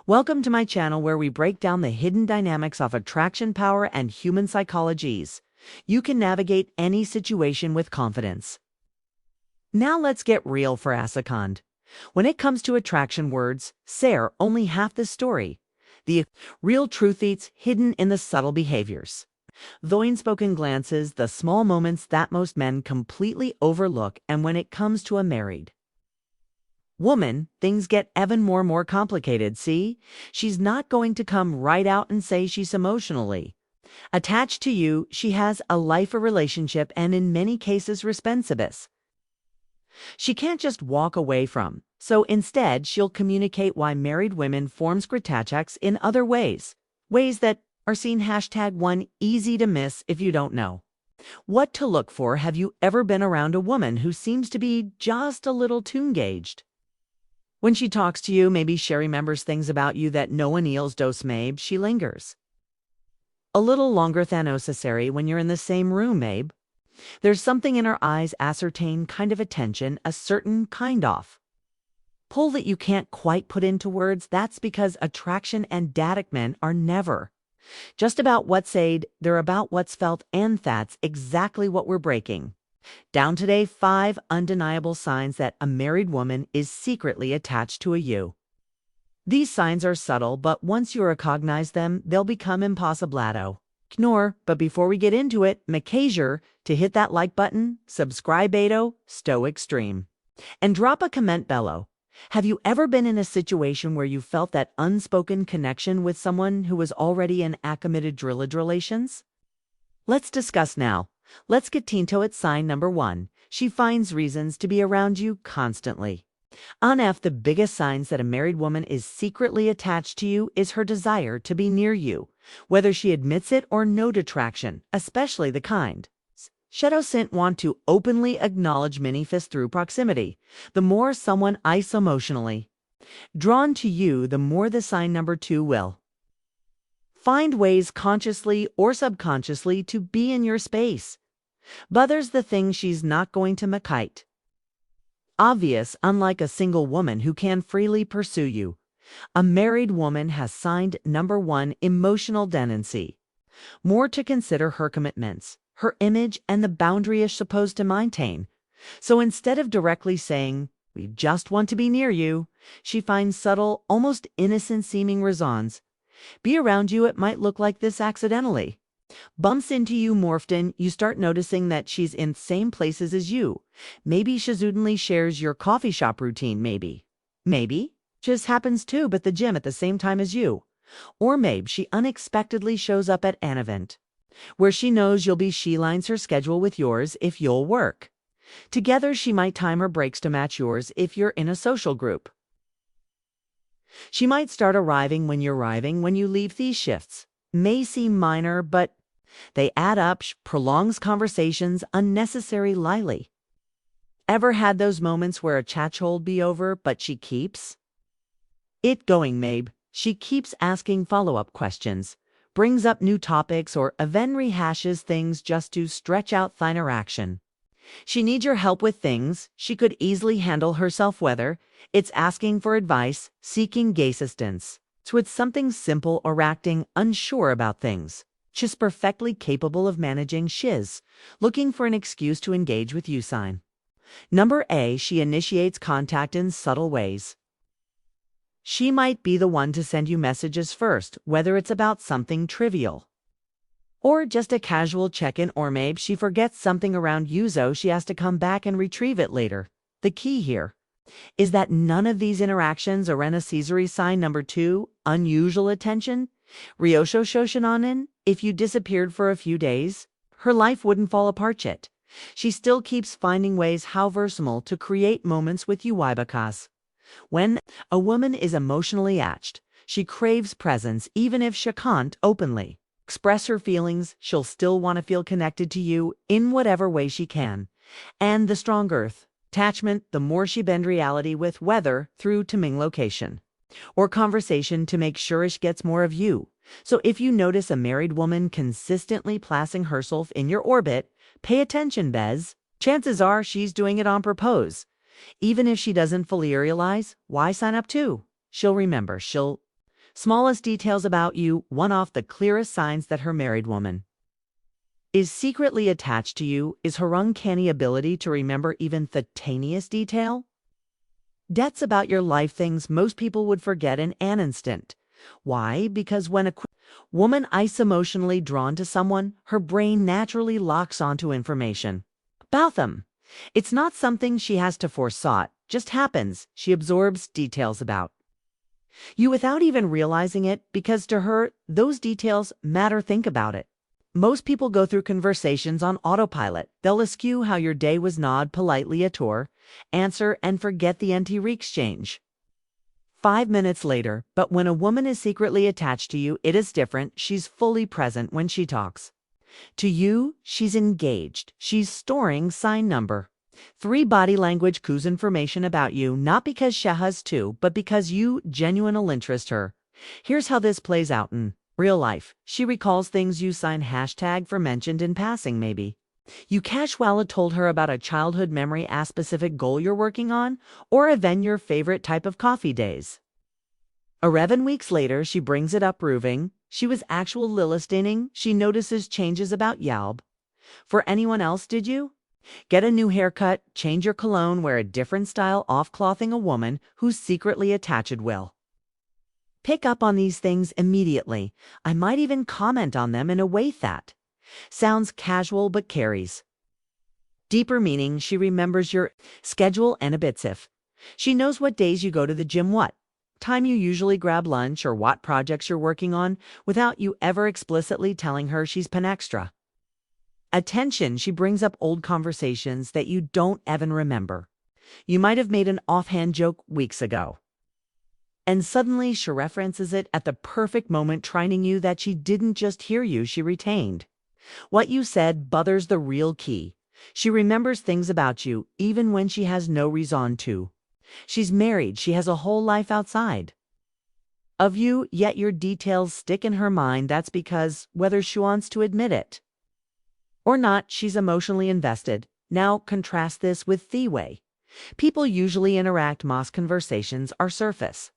Welcome to my channel where we break down the hidden dynamics of attraction power and human psychologies. You can navigate any situation with confidence. Now let's get real for a second. When it comes to attraction words, say only half the story. The real truth is hidden in the subtle behaviors. The unspoken glances, the small moments that most men completely overlook, and when it comes to a married woman, things get even more complicated, see? She's not going to come right out and say she's emotionally attached to you. She has a life, a relationship, and in many cases responsiveness she can't just walk away from. So instead, she'll communicate why married women form attachments in other ways that are seen #1 easy to miss if you don't know what to look for. Have you ever been around a woman who seems to be just a little too engaged? When she talks to you, maybe she remembers things about you that no one else does. Maybe she lingers a little longer than necessary when you're in the same room. Maybe there's something in her eyes, ascertain kind of attention, a certain kind of pull that you can't quite put into words. That's because attraction and attachment are never just about what's said, they're about what's felt, and that's exactly what we're breaking down today. 5 undeniable signs that a married woman is secretly attached to you. These signs are subtle, but once you recognize them, they'll become impossible to ignore. But before we get into it, make sure to hit that like button, subscribe Stoic Extreme, and drop a comment below. Have you ever been in a situation where you felt that unspoken connection with someone who was already in a committed relations? Let's discuss now. Let's get into it. Sign number 1. She finds reasons to be around you constantly. The biggest signs that a married woman is secretly attached to you is her desire to be near you, whether she admits it or no. Attraction, especially the kind she doesn't want to openly acknowledge, manifests through proximity. The more someone is emotionally drawn to you, the more the sign number 2 will find ways, consciously or subconsciously, to be in your space. But there's the thing: she's not going to make it obvious. Unlike a single woman who can freely pursue you, a married woman has signed number 1 emotional dependency. More to consider her commitments, her image, and the boundary is supposed to maintain. So instead of directly saying, "We just want to be near you," she finds subtle, almost innocent seeming reasons be around you. It might look like this: accidentally bumps into you more often. You start noticing that she's in same places as you. Maybe she suddenly shares your coffee shop routine. Maybe just happens to but the gym at the same time as you. Or maybe she unexpectedly shows up at an event where she knows you'll be. She lines her schedule with yours if you'll work together. She might time her breaks to match yours if you're in a social group. She might start arriving when you're arriving. When you leave, these shifts may seem minor, but they add up. Prolongs conversations unnecessarily. Ever had those moments where a chat'll be over, but she keeps it going? Maybe she keeps asking follow-up questions, brings up new topics, or even rehashes things just to stretch out the interaction. She needs your help with things she could easily handle herself, whether it's asking for advice, seeking assistance with something simple, or acting unsure about things. She's perfectly capable of managing. She's looking for an excuse to engage with you. Sign number A. She initiates contact in subtle ways. She might be the one to send you messages first, whether it's about something trivial or just a casual check-in, or maybe she forgets something around you, so she has to come back and retrieve it later. The key here is that none of these interactions are necessary. Sign number 2, unusual attention. Ryosho Shoshinanen, if you disappeared for a few days, her life wouldn't fall apart yet. She still keeps finding ways how versatile to create moments with you. Why? Because when a woman is emotionally attached, she craves presence. Even if she can't openly express her feelings, she'll still want to feel connected to you in whatever way she can. And the stronger attachment, the more she bend reality with, whether through timing, location, or conversation, to make sure she gets more of you. So if you notice a married woman consistently placing herself in your orbit, pay attention, Bez. Chances are she's doing it on purpose. Even if she doesn't fully realize why. Sign up too. She'll remember. She'll Smallest details about you, one off the clearest signs that her married woman is secretly attached to you is her uncanny ability to remember even the tiniest detail. Debts about your life, things most people would forget in an instant. Why? Because when a woman is emotionally drawn to someone, her brain naturally locks onto information about them. It's not something she has to foresaw, it just happens. She absorbs details about you without even realizing it, because to her, those details matter. Think about it. Most people go through conversations on autopilot. They'll eschew how your day was, nod politely at her, answer, and forget the NT exchange 5 minutes later. But when a woman is secretly attached to you, it is different. She's fully present when she talks to you. She's engaged. She's storing sign number 3 body language clues, information about you, not because she has to, but because you genuinely interest her. Here's how this plays out in real life. She recalls things you sign hashtag for mentioned in passing, maybe. You casually told her about a childhood memory, a specific goal you're working on, or even your favorite type of coffee days. 11 weeks later, she brings it up, proving she was actual listening. She notices changes about Yalb. For anyone else, did you get a new haircut, change your cologne, wear a different style? Off clothing, a woman who's secretly attached will pick up on these things immediately. I might even comment on them in a way that sounds casual but carries deeper meaning. She remembers your schedule and habits. If she knows what days you go to the gym, what time you usually grab lunch, or what projects you're working on, without you ever explicitly telling her, she's paying extra attention. She brings up old conversations that you don't even remember. You might have made an offhand joke weeks ago, and suddenly she references it at the perfect moment, reminding you that she didn't just hear you, she retained what you said. Buther's the real key. She remembers things about you even when she has no reason to. She's married. She has a whole life outside of you, yet your details stick in her mind. That's because, whether she wants to admit it or not, she's emotionally invested. Now contrast this with the way people usually interact. Most conversations are surface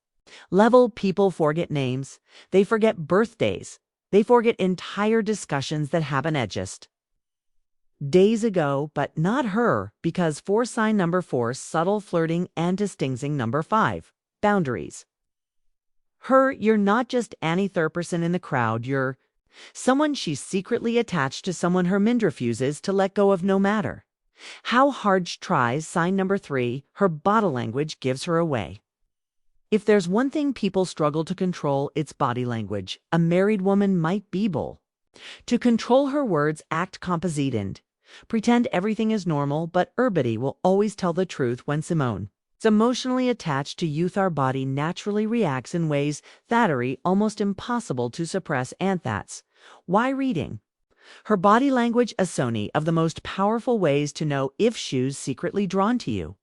level. People forget names, they forget birthdays, they forget entire discussions that happened just days ago. But not her, because for sign number 4, subtle flirting and distinguishing number 5, boundaries. Her, you're not just any third person in the crowd, you're someone she's secretly attached to, someone her mind refuses to let go of no matter how hard she tries. Sign number 3, her body language gives her away. If there's one thing people struggle to control, it's body language. A married woman might be able to control her words, act composite, and pretend everything is normal, but everybody will always tell the truth. When Simone is emotionally attached to youth, our body naturally reacts in ways that are almost impossible to suppress, and that's why reading her body language is one of the most powerful ways to know if she's secretly drawn to you.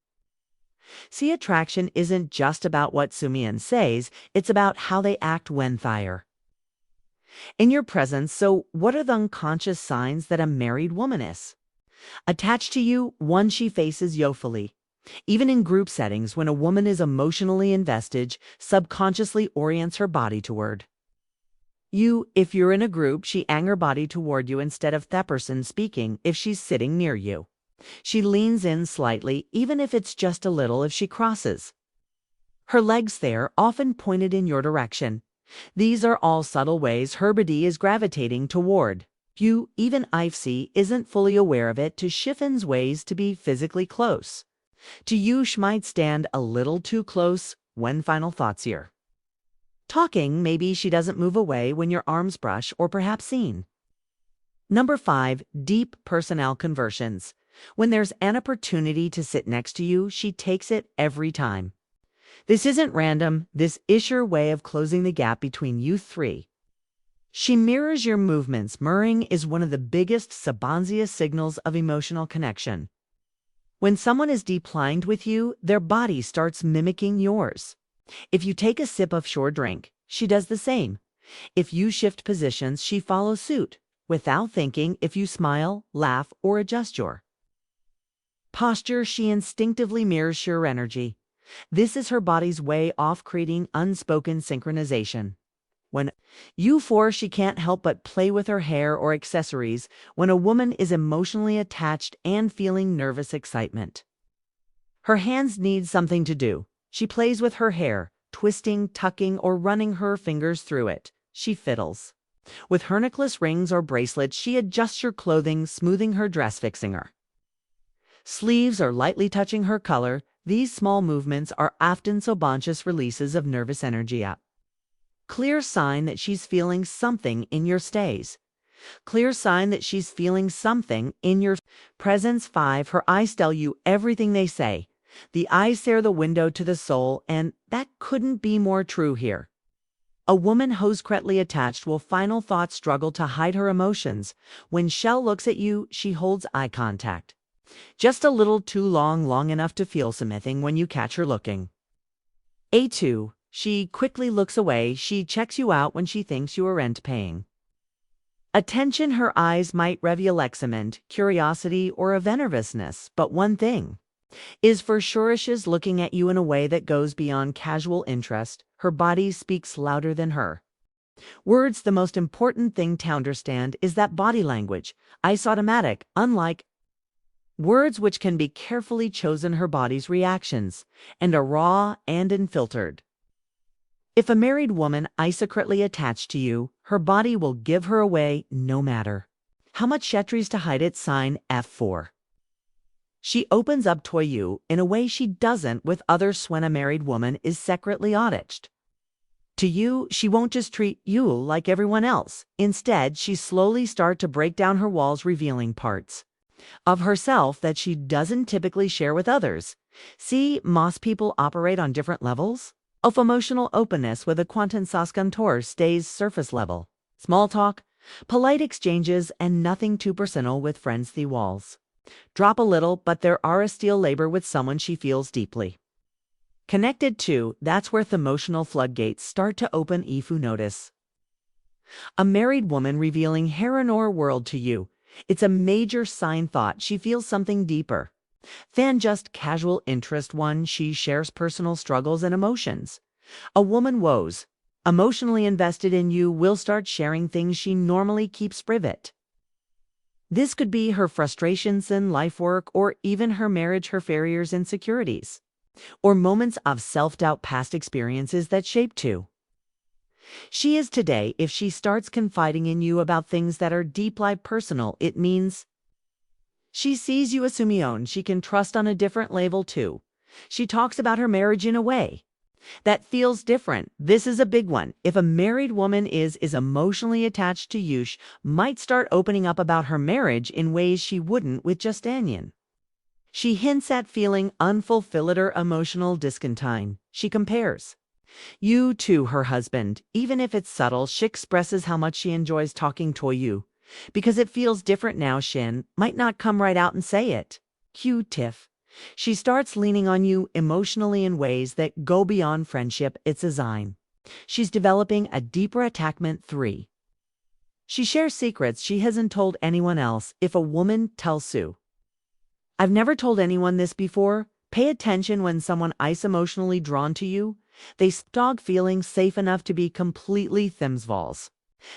See, attraction isn't just about what Sumian says, it's about how they act when they're in your presence. So what are the unconscious signs that a married woman is attached to you? 1, she faces yoefully. Even in group settings, when a woman is emotionally invested, subconsciously orients her body toward you. If you're in a group, she ang her body toward you instead of that person speaking. If she's sitting near you, she leans in slightly, even if it's just a little. If she crosses her legs, they're often pointed in your direction. These are all subtle ways her body is gravitating toward you, even if she isn't fully aware of it. To Chiffon's ways to be physically close to you, she might stand a little too close. When final thoughts here talking, maybe she doesn't move away when your arms brush, or perhaps seen. Number 5, deep personnel conversions. When there's an opportunity to sit next to you, she takes it every time. This isn't random. This is your way of closing the gap between you 3. She mirrors your movements. Mirroring is one of the biggest subconscious signals of emotional connection. When someone is deeply with you, their body starts mimicking yours. If you take a sip of your drink, she does the same. If you shift positions, she follows suit without thinking. If you smile, laugh, or adjust your posture, she instinctively mirrors your energy. This is her body's way of creating unspoken synchronization. When you 4, she can't help but play with her hair or accessories when a woman is emotionally attached and feeling nervous excitement. Her hands need something to do. She plays with her hair, twisting, tucking, or running her fingers through it. She fiddles. With her necklace, rings, or bracelets, she adjusts your clothing, smoothing her dress, fixing her sleeves, or lightly touching her color. These small movements are often subconscious releases of nervous energy up. Clear sign that she's feeling something in your stays. Clear sign that she's feeling something in your presence. 5. Her eyes tell you everything they say. The eyes are the window to the soul, and that couldn't be more true here. A woman who's correctly attached will final thoughts struggle to hide her emotions. When Shell looks at you, she holds eye contact. Just a little too long enough to feel something when you catch her looking. A2. She quickly looks away. She checks you out when she thinks you are rent paying. Attention, her eyes might reveal excitement, curiosity, or a nervousness, but one thing is for sure, she's looking at you in a way that goes beyond casual interest. Her body speaks louder than her words. The most important thing to understand is that body language is automatic, unlike words which can be carefully chosen. Her body's reactions and are raw and unfiltered. If a married woman is secretly attached to you, her body will give her away no matter how much she tries to hide it. Sign F4. She opens up to you in a way she doesn't with others. When a married woman is secretly attached to you, she won't just treat you like everyone else. Instead, she slowly starts to break down her walls, revealing parts of herself that she doesn't typically share with others. See, most people operate on different levels of emotional openness, with a quantum contour stays surface level. Small talk, polite exchanges, and nothing too personal with friends. The walls drop a little, but there are a steel labor with someone she feels deeply connected to. That's where the emotional floodgates start to open. If you notice a married woman revealing her inner world to you, it's a major sign thought she feels something deeper than just casual interest. 1. She shares personal struggles and emotions. A woman who's emotionally invested in you will start sharing things she normally keeps private. This could be her frustrations in life, work, or even her marriage, her failures, insecurities, or moments of self-doubt, past experiences that shaped who she is today. If she starts confiding in you about things that are deeply personal, it means she sees you as someone she can trust on a different level too. She talks about her marriage in a way that feels different. This is a big one. If a married woman is emotionally attached to you, she might start opening up about her marriage in ways she wouldn't with just Anyan. She hints at feeling unfulfilled or emotional discontent. She compares you to her husband. Even if it's subtle, she expresses how much she enjoys talking to you because it feels different now. Shin might not come right out and say it. Tiff. She starts leaning on you emotionally in ways that go beyond friendship. It's a sign she's developing a deeper attachment. 3. She shares secrets she hasn't told anyone else. If a woman tells Sue, "I've never told anyone this before," pay attention. When someone is emotionally drawn to you, they stop feeling safe enough to be completely themselves.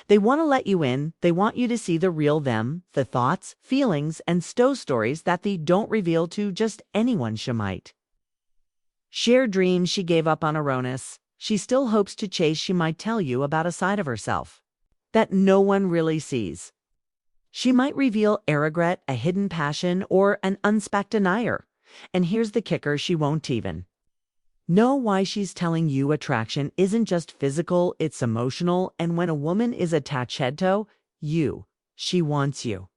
They want to let you in. They want you to see the real them, the thoughts, feelings, and stories that they don't reveal to just anyone. She might share dreams she gave up on Aronis. She still hopes to chase. She might tell you about a side of herself that no one really sees. She might reveal a regret, a hidden passion, or an unspoken desire. And here's the kicker, she won't even know why she's telling you. Attraction isn't just physical, it's emotional. And when a woman is attached to you, she wants you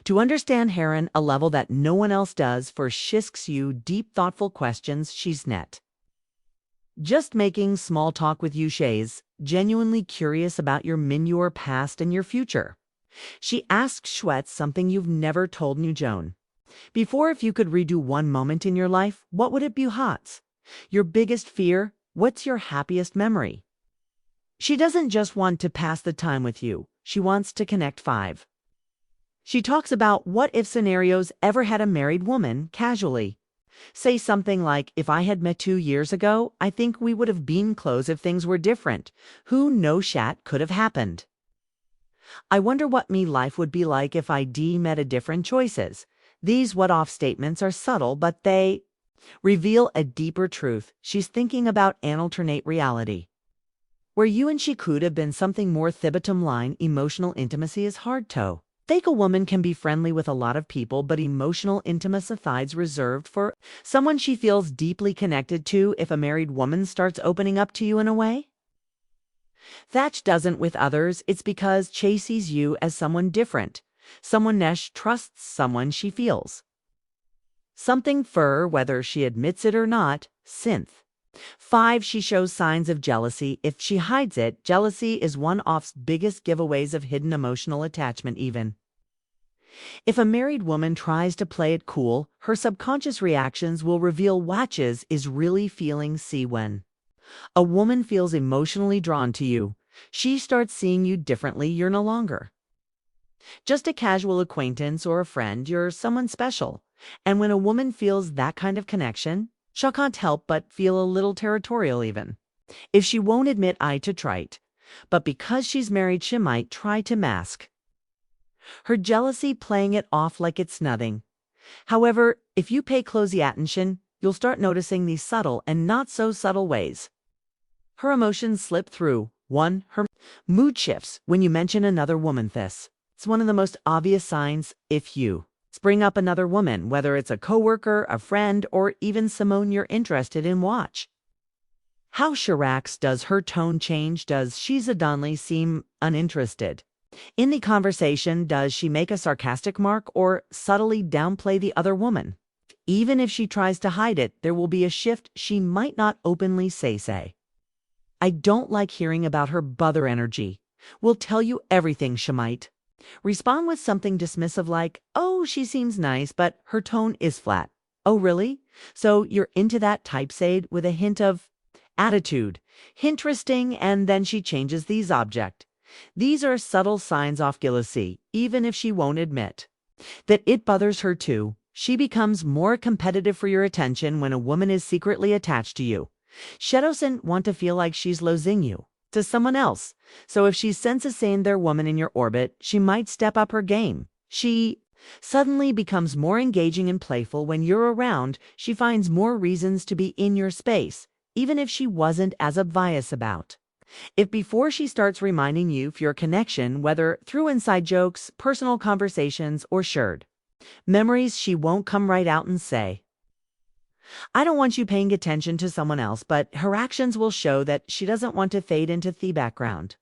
to understand her on a level that no one else does. For she asks you deep, thoughtful questions. She's not just making small talk with you. She's genuinely curious about your past and your future. She asks Schwetz something you've never told New Joan before. If you could redo one moment in your life, what would it be? Hot? Your biggest fear? What's your happiest memory? She doesn't just want to pass the time with you. She wants to connect. 5. She talks about what if scenarios ever had a married woman casually Say something like, if I had met 2 years ago, I think we would have been close if things were different. Who no shat could have happened. I wonder what me life would be like if I made a different choices. These what-off statements are subtle, but they reveal a deeper truth. She's thinking about an alternate reality, where you and she could have been something more. The bottom line, emotional intimacy is hard to fake. A woman can be friendly with a lot of people, but emotional intimacy is reserved for someone she feels deeply connected to. If a married woman starts opening up to you in a way that doesn't with others, it's because she sees you as someone different, someone Nesh trusts, someone she feels something for, whether she admits it or not. Synth 5. She shows signs of jealousy. If she hides it, jealousy is one of the biggest giveaways of hidden emotional attachment. Even if a married woman tries to play it cool, her subconscious reactions will reveal what is really feeling. See, when a woman feels emotionally drawn to you, she starts seeing you differently. You're no longer just a casual acquaintance or a friend, you're someone special. And when a woman feels that kind of connection, she can't help but feel a little territorial, even if she won't admit it to trite. But because she's married, she might try to mask her jealousy, playing it off like it's nothing. However, if you pay close attention, you'll start noticing these subtle and not so subtle ways her emotions slip through. 1. Her mood shifts when you mention another woman. This it's one of the most obvious signs. If you bring up another woman, whether it's a coworker, a friend, or even someone you're interested in, watch how she reacts. Does her tone change? Does she suddenly seem uninterested in the conversation? Does she make a sarcastic remark or subtly downplay the other woman? Even if she tries to hide it, there will be a shift. She might not openly say, I don't like hearing about her bother energy. Will tell you everything. She might respond with something dismissive like, oh, she seems nice, but her tone is flat. Oh, really? So you're into that type, said with a hint of attitude. Interesting. And then she changes these object. These are subtle signs of jealousy. Even if she won't admit that it bothers her too, she becomes more competitive for your attention. When a woman is secretly attached to you, she doesn't want to feel like she's losing you to someone else. So if she senses their woman in your orbit, she might step up her game. She suddenly becomes more engaging and playful when you're around. She finds more reasons to be in your space, even if she wasn't as obvious about if before. She starts reminding you of your connection, whether through inside jokes, personal conversations, or shared memories. She won't come right out and say, I don't want you paying attention to someone else, but her actions will show that she doesn't want to fade into the background.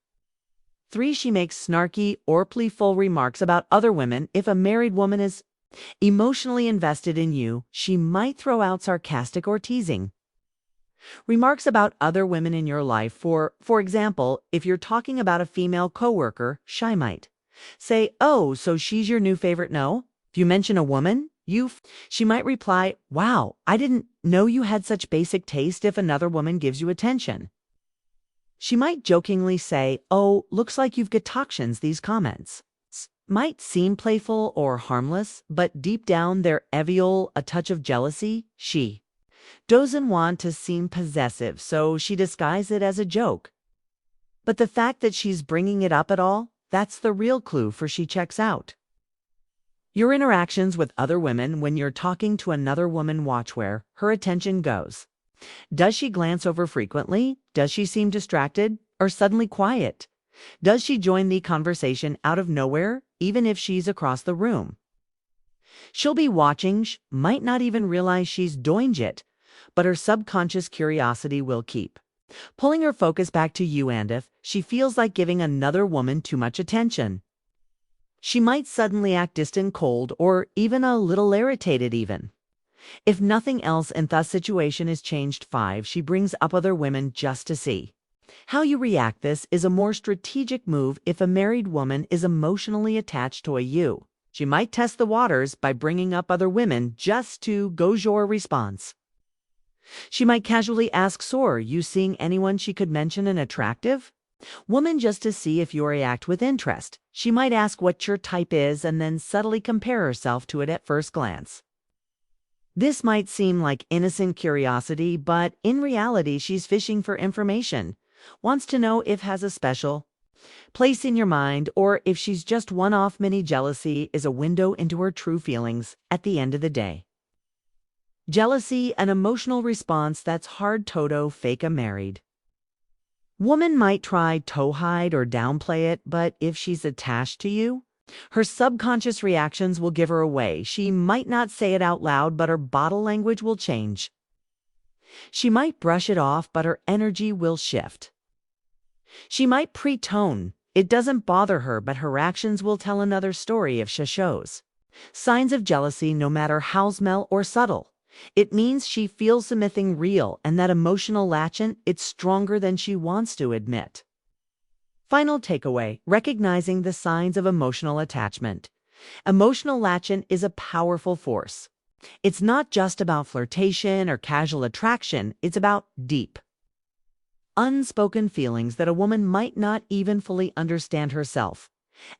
3. She makes snarky or playful remarks about other women. If a married woman is emotionally invested in you, she might throw out sarcastic or teasing remarks about other women in your life. For example, if you're talking about a female coworker, she might say, oh, so she's your new favorite? No. If you mention a woman, she might reply, wow, I didn't know you had such basic taste. If another woman gives you attention, she might jokingly say, oh, looks like you've got toxins. These comments might seem playful or harmless, but deep down they're reveal a touch of jealousy. She doesn't want to seem possessive, so she disguises it as a joke. But the fact that she's bringing it up at all, that's the real clue for she checks out your interactions with other women. When you're talking to another woman, watch where her attention goes. Does she glance over frequently? Does she seem distracted or suddenly quiet? Does she join the conversation out of nowhere, even if she's across the room? She'll be watching, might not even realize she's doing it, but her subconscious curiosity will keep pulling her focus back to you. And if she feels like giving another woman too much attention, she might suddenly act distant, cold, or even a little irritated. Even if nothing else in the situation is changed. 5. She brings up other women just to see how you react. This is a more strategic move. If a married woman is emotionally attached to you, she might test the waters by bringing up other women just to gauge your response. She might casually ask, so are you seeing anyone she could mention an attractive woman, just to see if you react with interest. She might ask what your type is and then subtly compare herself to it at first glance. This might seem like innocent curiosity, but in reality, she's fishing for information, wants to know if has a special place in your mind or if she's just one-off. Mini jealousy is a window into her true feelings at the end of the day. Jealousy, an emotional response that's hard to fake a married. Woman might try to hide or downplay it, but if she's attached to you, her subconscious reactions will give her away. She might not say it out loud, but her body language will change. She might brush it off, but her energy will shift. She might pre-tone. It doesn't bother her, but her actions will tell another story if she shows signs of jealousy, no matter how small or subtle. It means she feels something real, and that emotional latching, it's stronger than she wants to admit. Final takeaway, recognizing the signs of emotional attachment. Emotional latching is a powerful force. It's not just about flirtation or casual attraction, it's about deep, unspoken feelings that a woman might not even fully understand herself.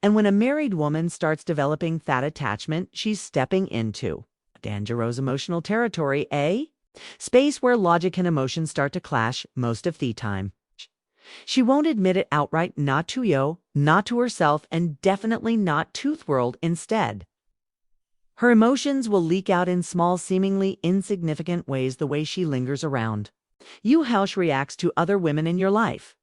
And when a married woman starts developing that attachment, she's stepping into dangerous emotional territory, space where logic and emotion start to clash most of the time. She won't admit it outright, not to you, not to herself, and definitely not to the world instead. Her emotions will leak out in small, seemingly insignificant ways, the way she lingers around you, how she reacts to other women in your life,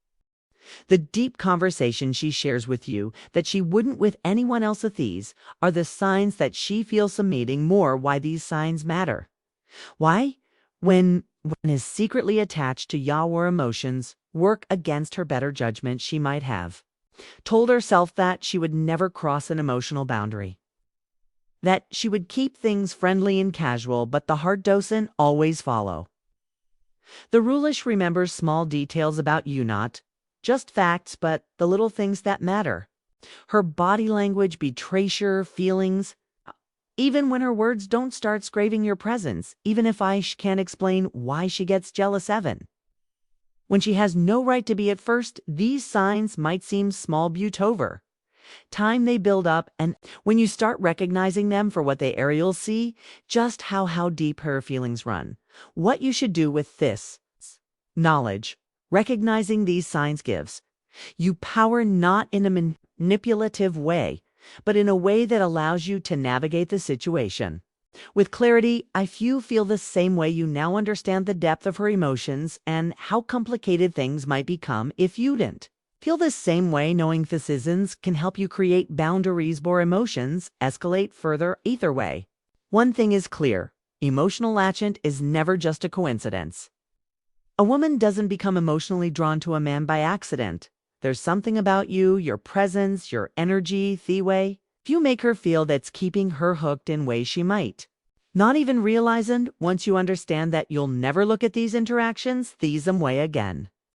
the deep conversation she shares with you that she wouldn't with anyone else. Of these are the signs that she feels some meaning more. Why these signs matter? Why? When one is secretly attached to your emotions, work against her better judgment. She might have told herself that she would never cross an emotional boundary, that she would keep things friendly and casual, but the heart doesn't always follow. The rulish remembers small details about you, not just facts, but the little things that matter. Her body language betrays your feelings, even when her words don't start scraving your presence, even if I can't explain why she gets jealous even when she has no right to be. At first, these signs might seem small, but over time they build up, and when you start recognizing them for what they are, you'll see just how deep her feelings run. What you should do with this knowledge. Recognizing these signs gives you power, not in a manipulative way, but in a way that allows you to navigate the situation with clarity. If you feel the same way, you now understand the depth of her emotions and how complicated things might become if you didn't feel the same way. Knowing this can help you create boundaries before emotions escalate further. Either way, one thing is clear: emotional attachment is never just a coincidence. A woman doesn't become emotionally drawn to a man by accident. There's something about you, your presence, your energy, the way you make her feel that's keeping her hooked in ways she might not even realize. And once you understand that, you'll never look at these interactions the same way again.